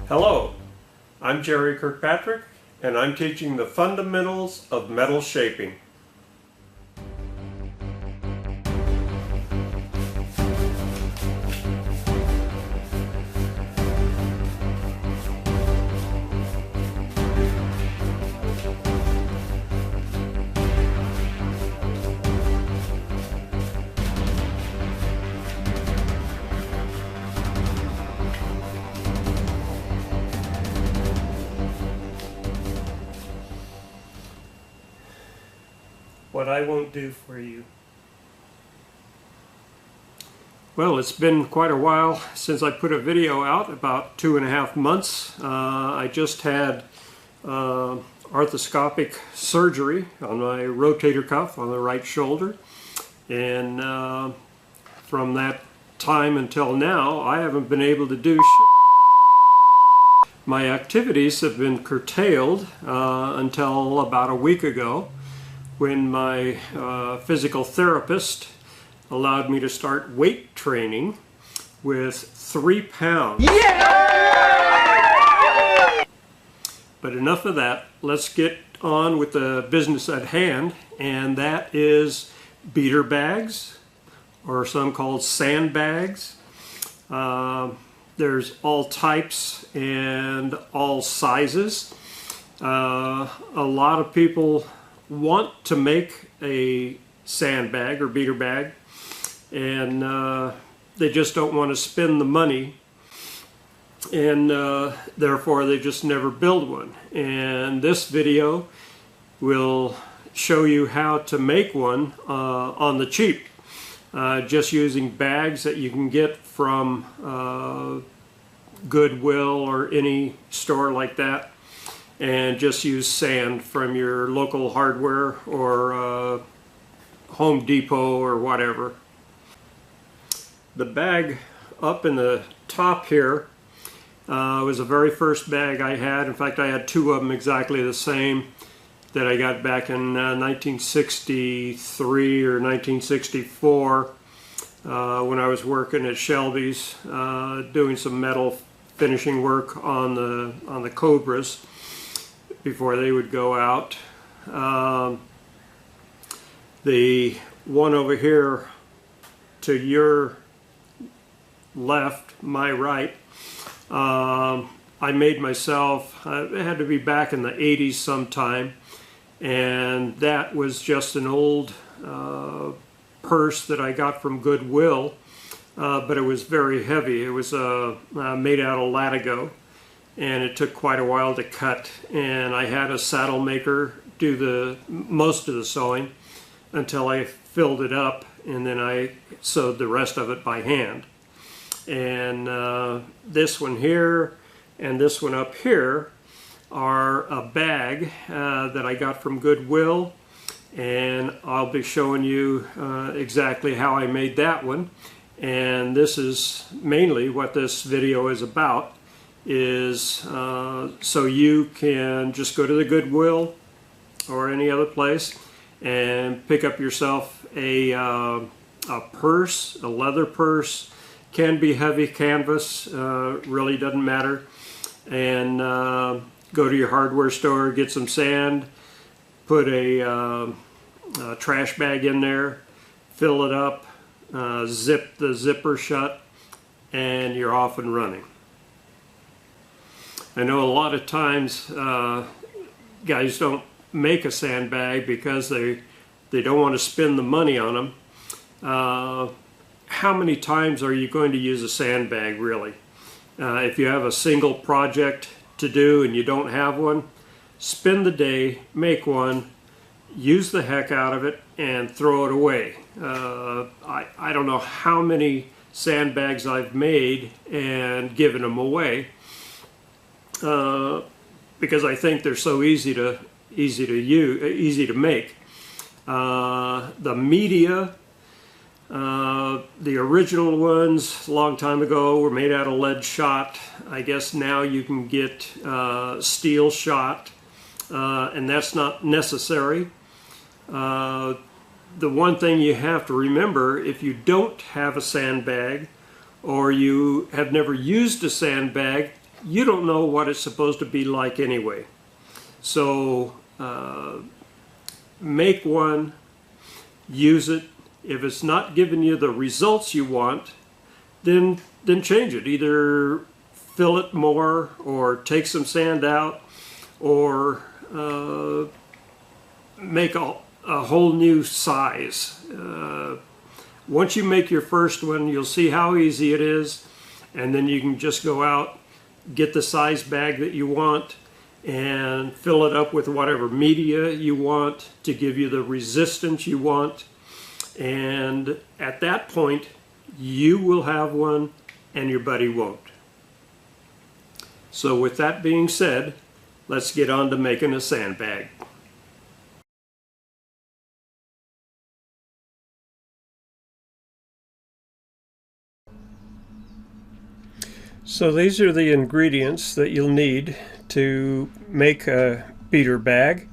Hello, I'm Jerry Kirkpatrick, and I'm teaching the fundamentals of metal shaping. What I won't do for you. Well, it's been quite a while since I put a video out, about 2.5 months. I just had arthroscopic surgery on my rotator cuff on the right shoulder, and from that time until now I haven't been able to do shit. My activities have been curtailed until about a week ago, when my physical therapist allowed me to start weight training with 3 pounds. Yeah! But enough of that. Let's get on with the business at hand, and that is beater bags, or some called sandbags. There's all types and all sizes. A lot of people want to make a sandbag or beater bag, and they just don't want to spend the money, and therefore they just never build one. And this video will show you how to make one on the cheap, just using bags that you can get from Goodwill or any store like that, and just use sand from your local hardware or Home Depot or whatever. The bag up in the top here was the very first bag I had. In fact, I had 2 of them exactly the same that I got back in 1963 or 1964 when I was working at Shelby's doing some metal finishing work on the Cobras before they would go out. The one over here to your left, my right, I made myself. It had to be back in the 80s sometime, and that was just an old purse that I got from Goodwill, but it was very heavy. It was made out of latigo, and it took quite a while to cut, and I had a saddle maker do most of the sewing until I filled it up, and then I sewed the rest of it by hand. And this one here and this one up here are a bag that I got from Goodwill, and I'll be showing you exactly how I made that one. And this is mainly what this video is about, is so you can just go to the Goodwill or any other place and pick up yourself a purse, a leather purse. Can be heavy canvas, really doesn't matter, and go to your hardware store, get some sand, put a trash bag in there, fill it up, zip the zipper shut, and you're off and running. I know a lot of times guys don't make a sandbag because they don't want to spend the money on them. How many times are you going to use a sandbag, really? If you have a single project to do and you don't have one, spend the day, make one, use the heck out of it, and throw it away. I don't know how many sandbags I've made and given them away because I think they're so easy to use, easy to make. The media, the original ones a long time ago were made out of lead shot. I guess now you can get steel shot, and that's not necessary. The one thing you have to remember, if you don't have a sandbag or you have never used a sandbag, you don't know what it's supposed to be like anyway. So make one, use it. If it's not giving you the results you want, then change it. Either fill it more, or take some sand out, or make a whole new size. Once you make your first one, you'll see how easy it is, and then you can just go out, get the size bag that you want, and fill it up with whatever media you want to give you the resistance you want. And at that point, you will have one and your buddy won't. So with that being said, let's get on to making a sandbag. So these are the ingredients that you'll need to make a beater bag.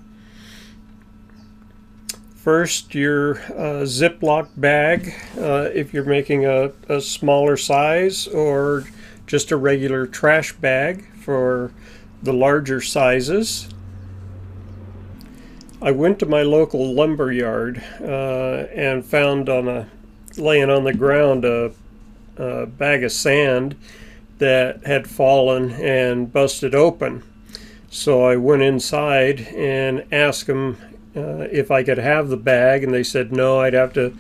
First, your Ziploc bag, if you're making a smaller size, or just a regular trash bag for the larger sizes. I went to my local lumber yard and found laying on the ground a bag of sand that had fallen and busted open. So I went inside and asked them if I could have the bag, and they said no, I'd have to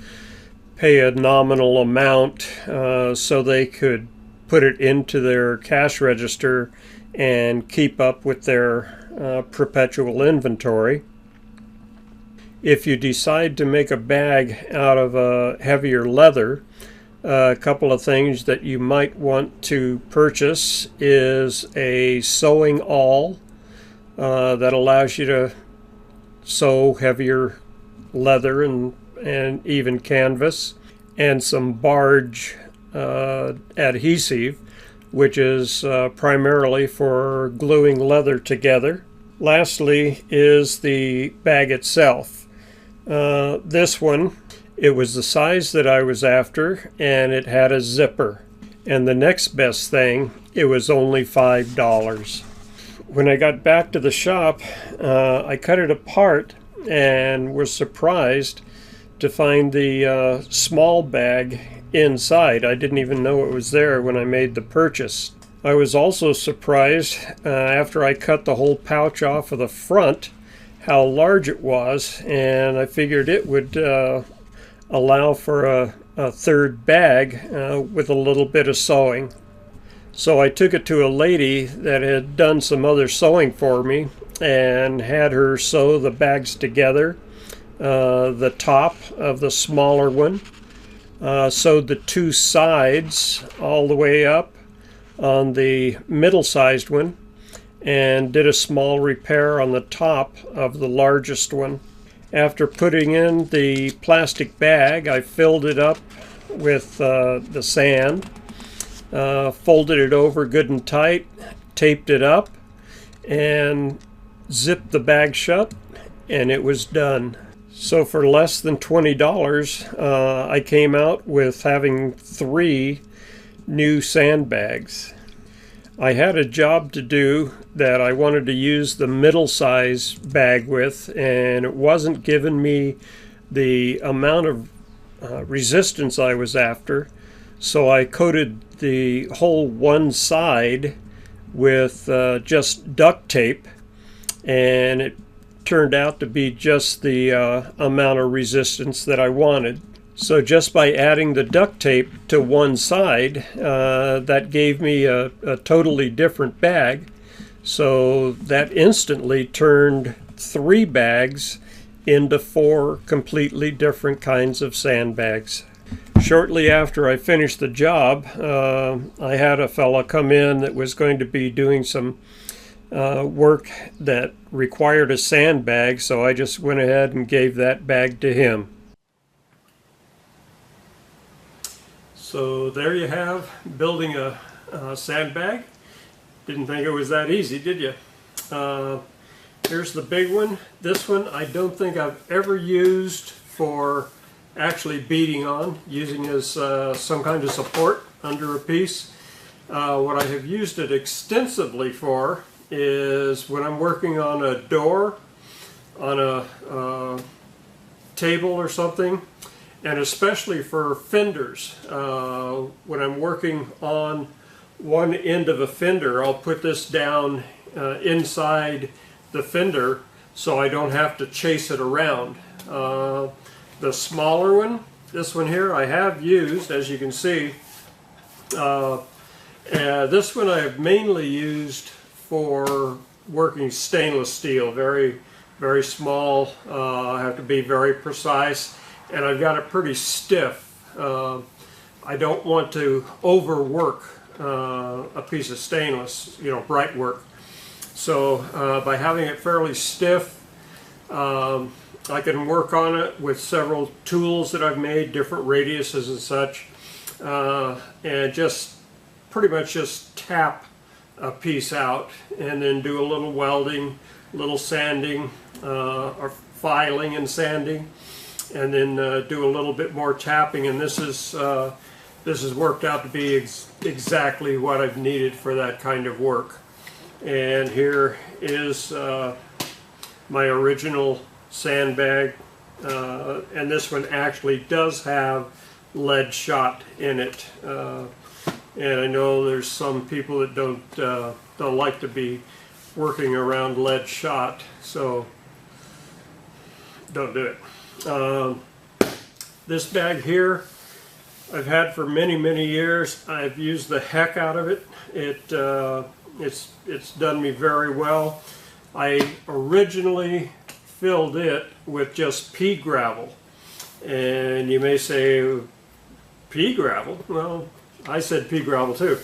pay a nominal amount so they could put it into their cash register and keep up with their perpetual inventory. If you decide to make a bag out of a heavier leather, a couple of things that you might want to purchase is a sewing awl that allows you to sew heavier leather and even canvas, and some barge adhesive, which is primarily for gluing leather together. Lastly is the bag itself. This one, it was the size that I was after, and it had a zipper. And the next best thing, it was only $5. When I got back to the shop, I cut it apart and was surprised to find the small bag inside. I didn't even know it was there when I made the purchase. I was also surprised after I cut the whole pouch off of the front how large it was, and I figured it would allow for a third bag with a little bit of sewing. So I took it to a lady that had done some other sewing for me and had her sew the bags together. The top of the smaller one, sewed the two sides all the way up on the middle-sized one, and did a small repair on the top of the largest one. After putting in the plastic bag, I filled it up with the sand, folded it over good and tight, taped it up, and zipped the bag shut, and it was done. So for less than $20, I came out with having 3 new sandbags. I had a job to do that I wanted to use the middle size bag with, and it wasn't giving me the amount of resistance I was after, so I coated the whole one side with just duct tape, and it turned out to be just the amount of resistance that I wanted. So just by adding the duct tape to one side, that gave me a totally different bag. So that instantly turned 3 bags into 4 completely different kinds of sandbags. Shortly after I finished the job, I had a fella come in that was going to be doing some work that required a sandbag, so I just went ahead and gave that bag to him. So there you have building a sandbag. Didn't think it was that easy, did you? Here's the big one. This one I don't think I've ever used for actually beading on, using as some kind of support under a piece. What I have used it extensively for is when I'm working on a door, on a table or something, and especially for fenders. When I'm working on one end of a fender, I'll put this down inside the fender so I don't have to chase it around. The smaller one, this one here, I have used, as you can see. This one I have mainly used for working stainless steel, very, very small. I have to be very precise, and I've got it pretty stiff. I don't want to overwork a piece of stainless, you know, bright work. So by having it fairly stiff, I can work on it with several tools that I've made, different radiuses and such, and just pretty much just tap a piece out and then do a little welding, a little sanding, or filing and sanding, and then do a little bit more tapping. And this has worked out to be exactly what I've needed for that kind of work. And here is my original sandbag, and this one actually does have lead shot in it. And I know there's some people that don't like to be working around lead shot, so don't do it. This bag here I've had for many, many years. I've used the heck out of it. It's done me very well. I originally filled it with just pea gravel, and you may say, pea gravel? Well, I said pea gravel too,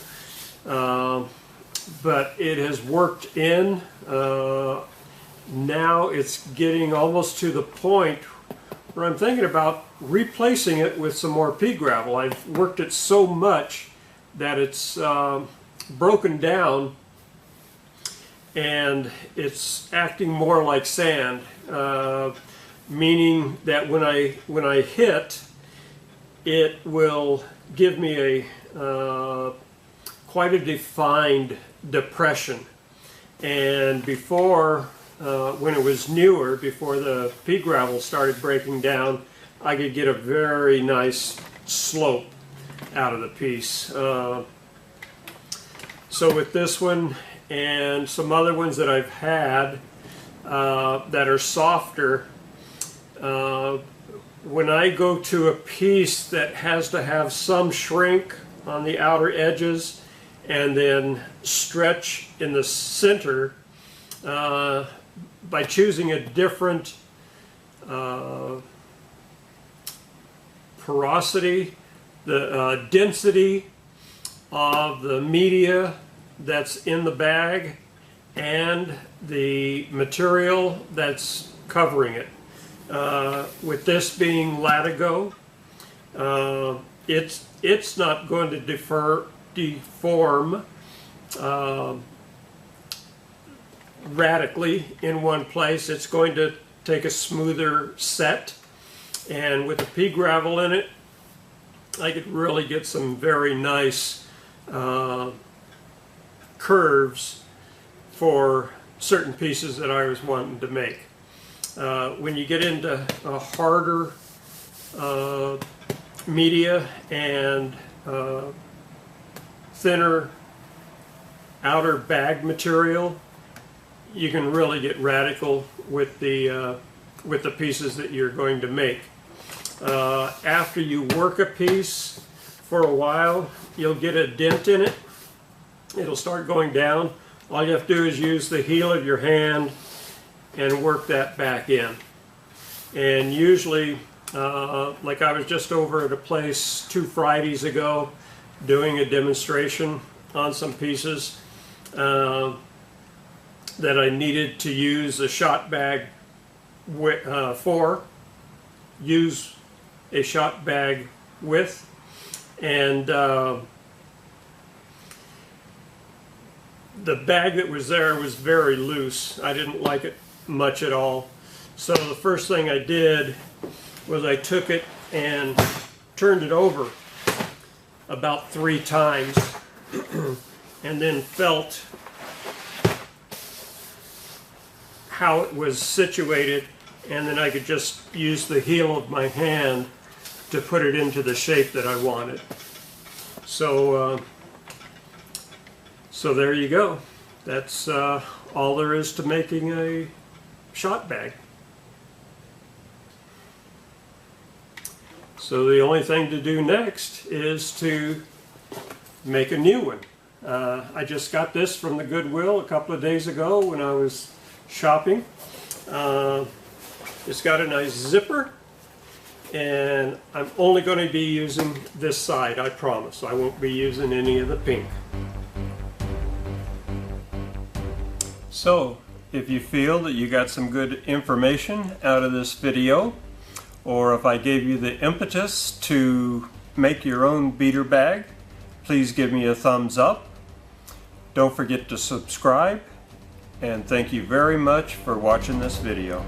but it has worked in. Now it's getting almost to the point where I'm thinking about replacing it with some more pea gravel. I've worked it so much that it's broken down and it's acting more like sand, meaning that when I hit, it will give me a quite a defined depression. And before, when it was newer, before the pea gravel started breaking down, I could get a very nice slope out of the piece. So with this one and some other ones that I've had that are softer, when I go to a piece that has to have some shrink on the outer edges and then stretch in the center, by choosing a different porosity, the density of the media that's in the bag and the material that's covering it. With this being latigo, it's not going to deform radically in one place. It's going to take a smoother set, and with the pea gravel in it, I could really get some very nice curves for certain pieces that I was wanting to make. When you get into a harder media and thinner outer bag material, you can really get radical with the pieces that you're going to make. After you work a piece for a while, you'll get a dent in it. It'll start going down. All you have to do is use the heel of your hand and work that back in. And usually, like I was just over at a place 2 Fridays ago doing a demonstration on some pieces that I needed to use a shot bag for, use a shot bag with, and the bag that was there was very loose. I didn't like it much at all. So the first thing I did was I took it and turned it over about 3 times and then felt how it was situated, and then I could just use the heel of my hand to put it into the shape that I wanted. So so there you go. That's all there is to making a shot bag. So the only thing to do next is to make a new one. I just got this from the Goodwill a couple of days ago when I was shopping. It's got a nice zipper, and I'm only going to be using this side, I promise. I won't be using any of the pink. So, if you feel that you got some good information out of this video, or if I gave you the impetus to make your own beater bag, please give me a thumbs up. Don't forget to subscribe, and thank you very much for watching this video.